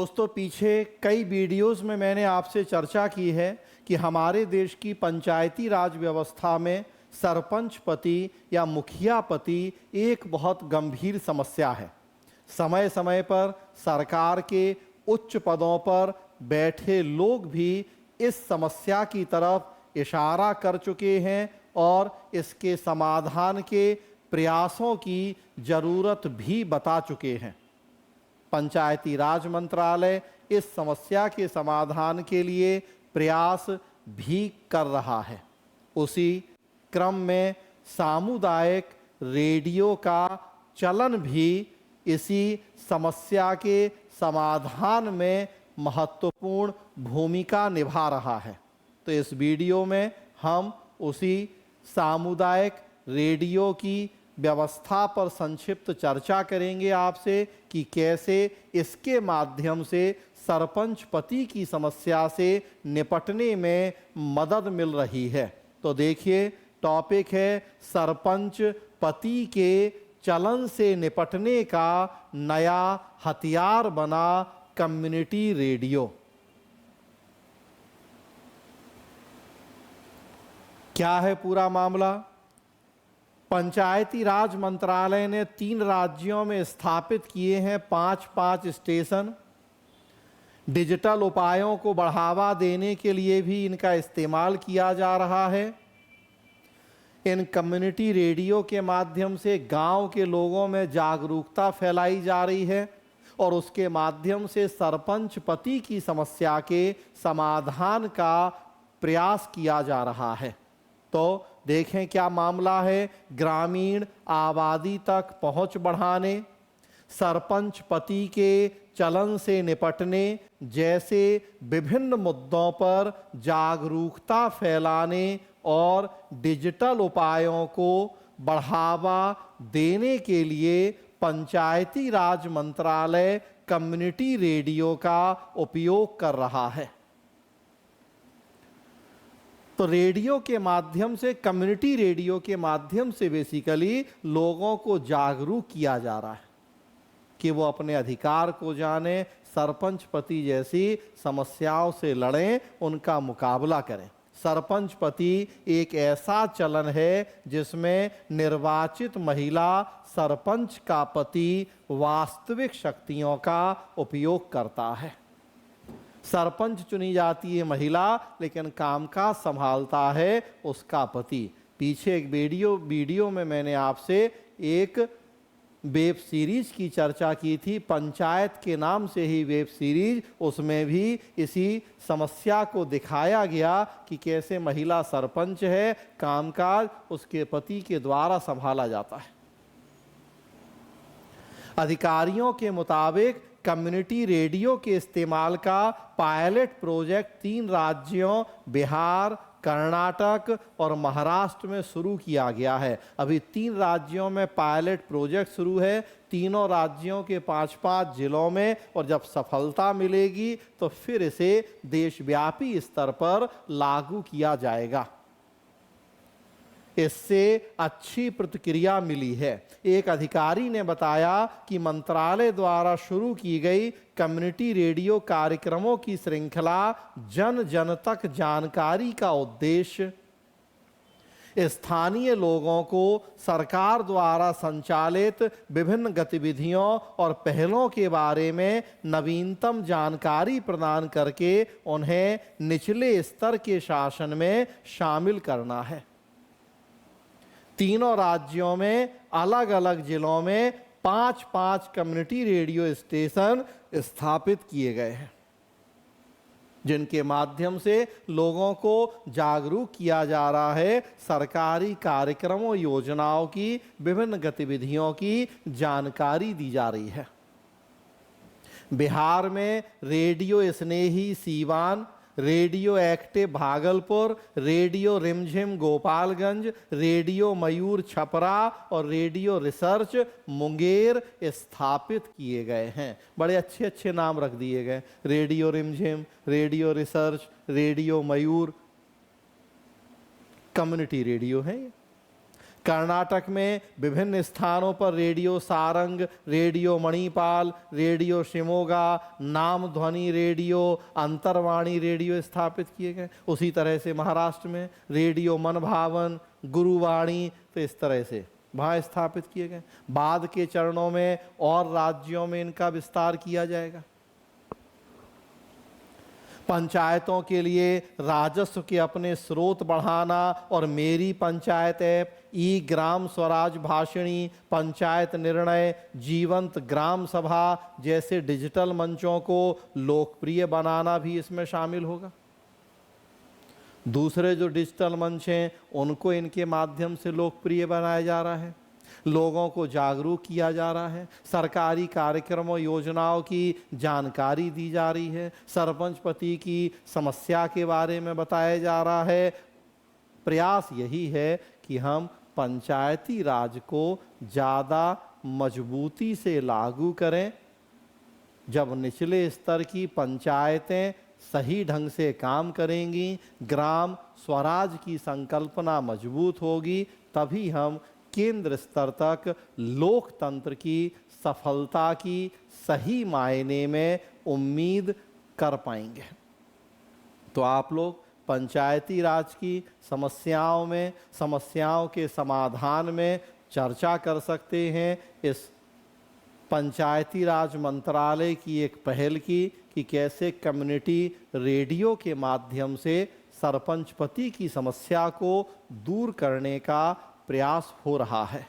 दोस्तों, पीछे कई वीडियोस में मैंने आपसे चर्चा की है कि हमारे देश की पंचायती राज व्यवस्था में सरपंच पति या मुखिया पति एक बहुत गंभीर समस्या है। समय समय पर सरकार के उच्च पदों पर बैठे लोग भी इस समस्या की तरफ इशारा कर चुके हैं और इसके समाधान के प्रयासों की ज़रूरत भी बता चुके हैं। पंचायती राज मंत्रालय इस समस्या के समाधान के लिए प्रयास भी कर रहा है। उसी क्रम में सामुदायिक रेडियो का चलन भी इसी समस्या के समाधान में महत्वपूर्ण भूमिका निभा रहा है। तो इस वीडियो में हम उसी सामुदायिक रेडियो की व्यवस्था पर संक्षिप्त चर्चा करेंगे आपसे कि कैसे इसके माध्यम से सरपंच पति की समस्या से निपटने में मदद मिल रही है। तो देखिए, टॉपिक है सरपंच पति के चलन से निपटने का नया हथियार बना कम्युनिटी रेडियो। क्या है पूरा मामला? पंचायती राज मंत्रालय ने 3 राज्यों में स्थापित किए हैं 5-5 स्टेशन। डिजिटल उपायों को बढ़ावा देने के लिए भी इनका इस्तेमाल किया जा रहा है। इन कम्युनिटी रेडियो के माध्यम से गांव के लोगों में जागरूकता फैलाई जा रही है और उसके माध्यम से सरपंच पति की समस्या के समाधान का प्रयास किया जा रहा है। तो देखें क्या मामला है। ग्रामीण आबादी तक पहुंच बढ़ाने, सरपंच पति के चलन से निपटने जैसे विभिन्न मुद्दों पर जागरूकता फैलाने और डिजिटल उपायों को बढ़ावा देने के लिए पंचायती राज मंत्रालय कम्युनिटी रेडियो का उपयोग कर रहा है। तो रेडियो के माध्यम से, कम्युनिटी रेडियो के माध्यम से बेसिकली लोगों को जागरूक किया जा रहा है कि वो अपने अधिकार को जानें, सरपंच पति जैसी समस्याओं से लड़ें, उनका मुकाबला करें। सरपंच पति एक ऐसा चलन है जिसमें निर्वाचित महिला सरपंच का पति वास्तविक शक्तियों का उपयोग करता है। सरपंच चुनी जाती है महिला, लेकिन कामकाज संभालता है उसका पति। पीछे एक वीडियो में मैंने आपसे एक वेब सीरीज की चर्चा की थी, पंचायत के नाम से ही वेब सीरीज। उसमें भी इसी समस्या को दिखाया गया कि कैसे महिला सरपंच है, कामकाज उसके पति के द्वारा संभाला जाता है। अधिकारियों के मुताबिक कम्युनिटी रेडियो के इस्तेमाल का पायलट प्रोजेक्ट 3 राज्यों बिहार, कर्नाटक और महाराष्ट्र में शुरू किया गया है। अभी 3 राज्यों में पायलट प्रोजेक्ट शुरू है, तीनों राज्यों के 5-5 जिलों में, और जब सफलता मिलेगी तो फिर इसे देशव्यापी स्तर पर लागू किया जाएगा। इससे अच्छी प्रतिक्रिया मिली है। एक अधिकारी ने बताया कि मंत्रालय द्वारा शुरू की गई कम्युनिटी रेडियो कार्यक्रमों की श्रृंखला जन जन तक जानकारी का उद्देश्य स्थानीय लोगों को सरकार द्वारा संचालित विभिन्न गतिविधियों और पहलों के बारे में नवीनतम जानकारी प्रदान करके उन्हें निचले स्तर के शासन में शामिल करना है। तीनों राज्यों में अलग अलग जिलों में 5-5 कम्युनिटी रेडियो स्टेशन स्थापित किए गए हैं, जिनके माध्यम से लोगों को जागरूक किया जा रहा है, सरकारी कार्यक्रमों योजनाओं की विभिन्न गतिविधियों की जानकारी दी जा रही है। बिहार में radio Snehi Siwan, radio active Bhagalpur, radio Rimjhim Gopalganj, radio मयूर छपरा और रेडियो रिसर्च मुंगेर स्थापित किए गए हैं। बड़े अच्छे अच्छे नाम रख दिए गए, रेडियो रिमझिम, रेडियो रिसर्च, रेडियो मयूर, कम्युनिटी रेडियो है। कर्नाटक में विभिन्न स्थानों पर radio Sarang, radio Manipal, radio Shimoga, नाम ध्वनि रेडियो, अंतरवाणी रेडियो स्थापित किए गए। उसी तरह से महाराष्ट्र में रेडियो मनभावन, गुरुवाणी, तो इस तरह से वहाँ स्थापित किए गए। बाद के चरणों में और राज्यों में इनका विस्तार किया जाएगा। पंचायतों के लिए राजस्व के अपने स्रोत बढ़ाना और मेरी पंचायत ऐप, ई ग्राम स्वराज भाषिणी, पंचायत निर्णय, जीवंत ग्राम सभा जैसे डिजिटल मंचों को लोकप्रिय बनाना भी इसमें शामिल होगा। दूसरे जो डिजिटल मंच हैं उनको इनके माध्यम से लोकप्रिय बनाया जा रहा है, लोगों को जागरूक किया जा रहा है, सरकारी कार्यक्रमों योजनाओं की जानकारी दी जा रही है, सरपंच पति की समस्या के बारे में बताया जा रहा है। प्रयास यही है कि हम पंचायती राज को ज़्यादा मजबूती से लागू करें। जब निचले स्तर की पंचायतें सही ढंग से काम करेंगी, ग्राम स्वराज की संकल्पना मजबूत होगी, तभी हम केंद्र स्तर तक लोकतंत्र की सफलता की सही मायने में उम्मीद कर पाएंगे। तो आप लोग पंचायती राज की समस्याओं के समाधान में चर्चा कर सकते हैं। इस पंचायती राज मंत्रालय की एक पहल की कि कैसे कम्युनिटी रेडियो के माध्यम से सरपंच पति की समस्या को दूर करने का प्रयास हो रहा है।